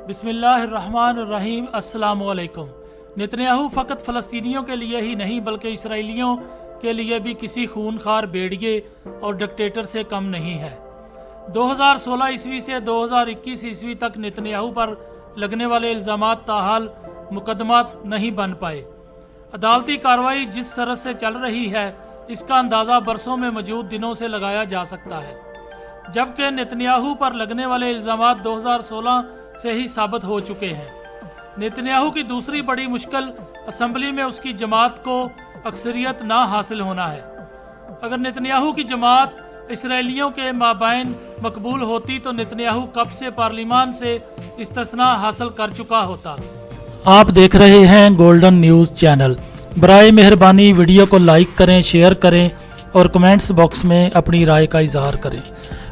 बिस्मिल्लाहिर्रहमानिर्रहीम। अस्सलाम वालेकुम। नेतन्याहू फ़कत फ़लस्तीनियों के लिए ही नहीं बल्कि इसराइलियों के लिए भी किसी खूनखार भेड़िए और डिक्टेटर से कम नहीं है। 2016 ईस्वी से 2021 ईस्वी तक नेतन्याहू पर लगने वाले इल्ज़ामात ताहाल मुकदमात नहीं बन पाए। अदालती कार्रवाई जिस तरह से चल रही है इसका अंदाज़ा बरसों में मौजूद दिनों से लगाया जा सकता है, जबकि नेतन्याहू पर लगने वाले इल्ज़ामात 2016 से ही साबित हो चुके हैं। नेतन्याहू की दूसरी बड़ी मुश्किल असम्बली में उसकी जमात को अक्सरियत ना हासिल होना है। अगर नेतन्याहू की जमात इसराइलियों के माबैन मकबूल होती तो नेतन्याहू कब से पार्लिमान से इस्तिस्ना हासिल कर चुका होता। आप देख रहे हैं गोल्डन न्यूज़ चैनल। बराए मेहरबानी वीडियो को लाइक करें, शेयर करें और कमेंट्स बॉक्स में अपनी राय का इजहार करें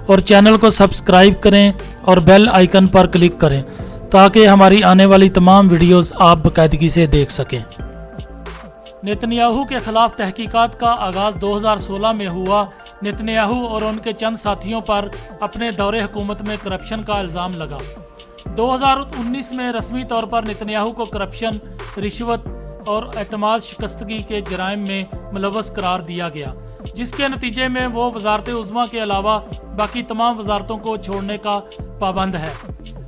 और चैनल को सब्सक्राइब करें और बेल आइकन पर क्लिक करें ताकि हमारी आने वाली तमाम वीडियोस आप बाकायदगी से देख सकें। नेतन्याहू के खिलाफ तहकीकात का आगाज़ 2016 में हुआ। नेतन्याहू और उनके चंद साथियों पर अपने दौरे हुकूमत में करप्शन का इल्ज़ाम लगा। 2019 में रस्मी तौर पर नेतन्याहू को करप्शन, रिश्वत और एतमाद शिकस्तगी के जराइम में मुलव्वस करार दिया गया, जिसके नतीजे में वो वजारत उज़्मा के अलावा बाकी तमाम वजारतों को छोड़ने का पाबंद है।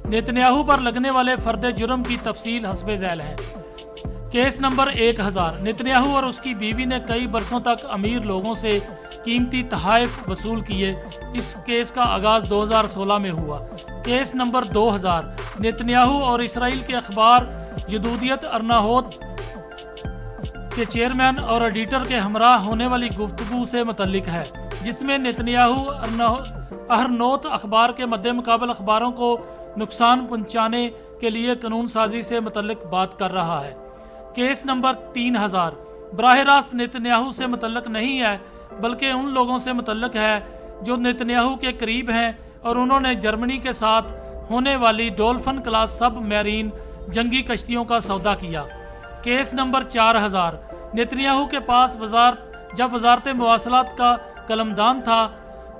नेतन्याहू पर लगने वाले फर्द जुर्म की तफसील हस्बे झैल है। Case number 1000। नेतन्याहू और उसकी बीवी ने कई बरसों तक अमीर लोगों से कीमती तोहफ़े वसूल किए। इस केस का आगाज़ 2016 में हुआ। Case number 2000। नेतन्याहू और इसराइल के अखबार यदूदियत अर्नाहोत के चेयरमैन और एडिटर के हमरा होने वाली गुफ्तगू से मुतल्लिक है, जिसमें नेतन्याहू अहरनोत अखबार के मद्दे मुकाबल अखबारों को नुकसान पहुंचाने के लिए कानून साजी से मुतल्लिक बात कर रहा है। केस नंबर 3000 बराह रास्त नेतन्याहू से मुतल्लिक नहीं है बल्कि उन लोगों से मुतल्लिक है जो नेतन्याहू के करीब हैं और उन्होंने जर्मनी के साथ होने वाली डॉल्फिन क्लास सब मैरीन जंगी कश्तियों का सौदा किया। केस नंबर 4000 नेतन्याहू के पास जब वजारत मवासलात का कलमदान था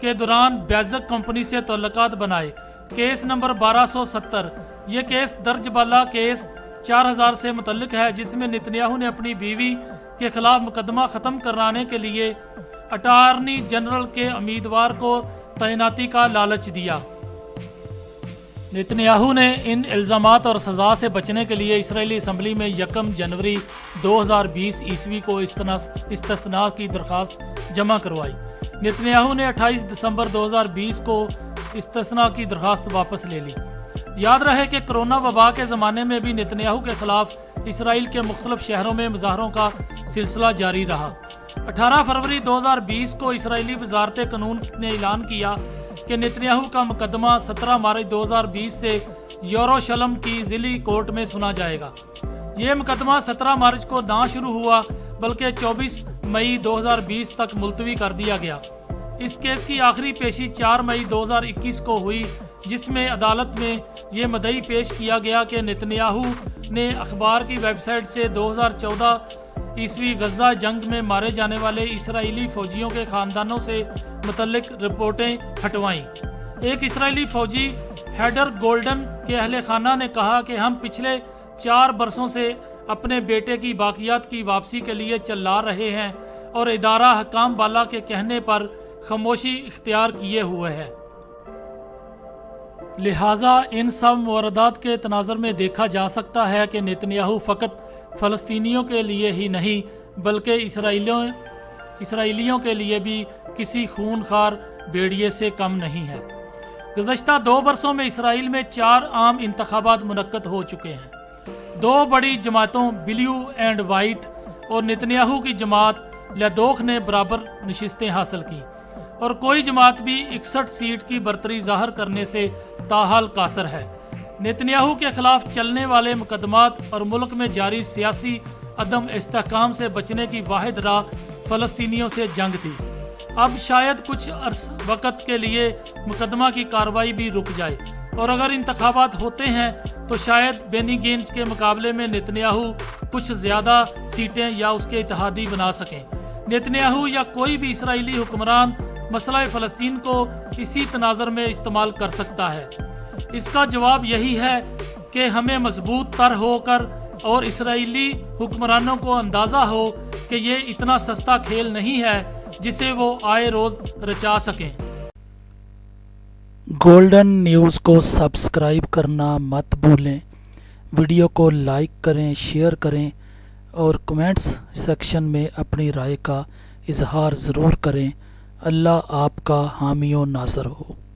के दौरान बैज़क कंपनी से तल्लुकात बनाए। Case number 1270। ये केस दर्ज बाला केस 4000 से मुतल्लिक है, जिसमें नेतन्याहू ने अपनी बीवी के खिलाफ मुकदमा ख़त्म कराने के लिए अटार्नी जनरल के उम्मीदवार को तैनाती का लालच दिया। नेतन्याहू ने इन इल्ज़ामात और सज़ा से बचने के लिए इसराइली असम्बली में 1 जनवरी 2020 ईस्वी को इस्तिस्ना की दरख्वास्त जमा करवाई। नेतन्याहू ने 28 दिसंबर 2020 को इस्तिस्ना की दरख्वास्त वापस ले ली। याद रहे कि कोरोना वबा के ज़माने में भी नेतन्याहू के खिलाफ इसराइल के मुख्तलिफ शहरों में मुजाहरों का सिलसिला जारी रहा। 18 फरवरी 2020 को इसराइली वजारत कानून ने ऐलान किया कि नेतन्याहू का मुकदमा 17 मार्च 2020 से यरूशलेम की ज़िली कोर्ट में सुना जाएगा। ये मुकदमा 17 मार्च को ना शुरू हुआ बल्कि 24 मई 2020 तक मुलतवी कर दिया गया। इस केस की आखिरी पेशी 4 मई 2021 को हुई, जिसमें अदालत में ये मदई पेश किया गया कि नेतन्याहू ने अखबार की वेबसाइट से 2014 ईस्वी गजा जंग में मारे जाने वाले इसराइली फौजियों के खानदानों से मुतल्लिक रिपोर्टें हटवाईं। एक इसराइली फौजी हैडर गोल्डन के अहले खाना ने कहा कि हम पिछले 4 बरसों से अपने बेटे की बाकियात की वापसी के लिए चिल्ला रहे हैं और इदारा हकाम बाला के कहने पर खामोशी इख्तियार किए हुए है। लिहाजा इन सब मुवारदात के तनाज़ुर में देखा जा सकता है कि नेतन्याहू फ़कत फ़लस्तीनियों के लिए ही नहीं बल्कि इसराइलियों के लिए भी किसी खूनखार भेड़िए से कम नहीं है। गुज़श्ता 2 बरसों में इसराइल में 4 आम इंतखाबात मुनक्कद हो चुके हैं। 2 बड़ी जमातों ब्लू एंड वाइट और नेतन्याहू की जमात लदोख ने बराबर नशिस्तें हासिल की और कोई जमात भी 61 सीट की बरतरी ज़ाहिर करने से ताहाल कासर है। नेतन्याहू के खिलाफ चलने वाले मुकदमात और मुल्क में जारी सियासी अदम इस्तेहकाम से बचने की वाहिद राह फ़लस्तीनियों से जंग थी। अब शायद कुछ वक़्त के लिए मुकदमा की कार्रवाई भी रुक जाए और अगर इंतखाबात होते हैं तो शायद बेनी गेंस के मुकाबले में नेतन्याहू कुछ ज़्यादा सीटें या उसके इत्तेहादी बना सकें। नेतन्याहू या कोई भी इसराइली हुक्मरान मसला फ़लस्तीन को इसी तनाज़ुर में इस्तेमाल कर सकता है। इसका जवाब यही है کہ ہمیں مضبوط تر ہو کر اور اسرائیلی حکمرانوں کو اندازہ ہو کہ یہ اتنا سستا کھیل نہیں ہے جسے وہ آئے روز رچا سکیں۔ گولڈن نیوز کو سبسکرائب کرنا مت بھولیں، ویڈیو کو لائک کریں، شیئر کریں اور کمنٹس سیکشن میں اپنی رائے کا اظہار ضرور کریں۔ اللہ آپ کا حامی و ناصر ہو۔